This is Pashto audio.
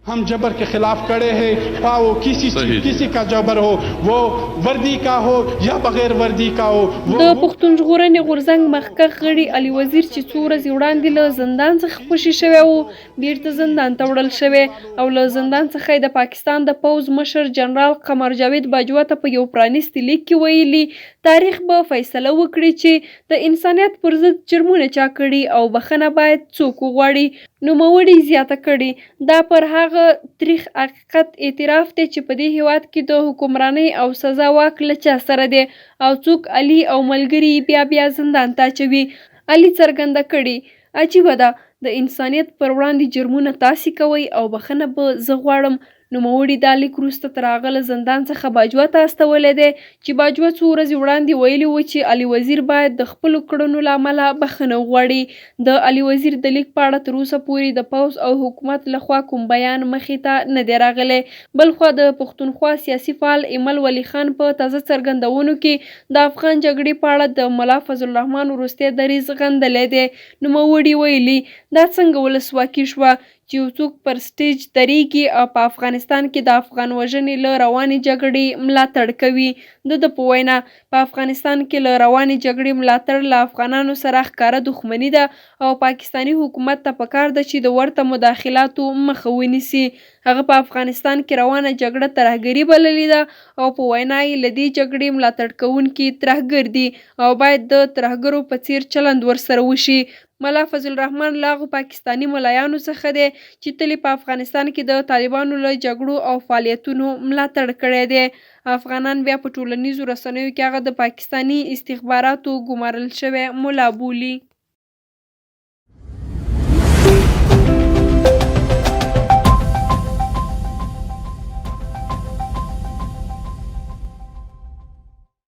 हम जबर के खिलाफ खड़े हैं। पाओ किसी का जबर हो, वो वर्दी का हो या बगैर वर्दी का हो। د پښتون ژغورنې غورځنګ مخکښ غړي علي وزیر چې څو ورځې وړاندې له زندان څخه خوشي شوی و بیرته زندان ته وړل شوی او له زندان څخه د پاکستان د پوځ مشر جنرال قمر جاوید باجوه ته په یو پرانیستي لیک کې ویلي تاریخ به فیصله وکړي چې د انسانیت پر ضد جرمونه چا کړي او بخښنه باید څوک وغواړي. نوموړي زیاته کړې دا پر هغه تریخ حقیقت اعتراف دی چې په دې هیواد کې د حکمرانۍ او سزا واک له چا سره دی او څوک علي او ملګري بیا زندان ته اچوي. علي څرګنده کړې عجیبه ده د انسانیت پر وړاندې جرمونه تاسې کوئ او بخښنه به زه غواړم. نوموړي دا لیک وروسته تر هغه له زندان څخه باجوه ته استولی دی چې باجوه څو ورځې وړاندې ویلي و چې علي وزیر باید د خپلو کړنو له امله بخښنه وغواړي. د علي وزیر د لیک په اړه تر اوسه پورې د پوځ او حکومت لخوا کوم بیان مخې ته نه دی راغلی. بلخوا د پښتونخوا سیاسي فعال ایمل ولی خان په تازه څرګندونو کې د افغان جګړې په اړه د ملا فضل الرحمن وروستی دریځ غندلی دی. نوموړي ویلي دا څنګه ولسواکي شوه چې یو څوک پر سټیج درېږي او په افغانستان کې د افغان وژنې له روانې جګړې ملاتړ کوي. د په وینا په افغانستان کې له روانې جګړې ملاتړ له افغانانو سره ښکاره دښمني ده او پاکستاني حکومت ته پکار ده چې د ورته مداخلاتو مخه ونیسي. هغه په افغانستان کې روانه جګړه ترهګري بللې ده او په وینا یې له دې جګړې ملاتړ کوونکي ترهګر دي او باید د ترهګرو په څیر چلند ورسره وشي. ملا فضل الرحمن له هغو پاکستاني ملایانو څخه دی چې تل په افغانستان کې د طالبانو له جګړو او فعالیتونو ملاتړ کړی دی. افغانان بیا په ټولنیزو رسنیو کې هغه د پاکستاني استخباراتو ګمارل شوی ملا بولي.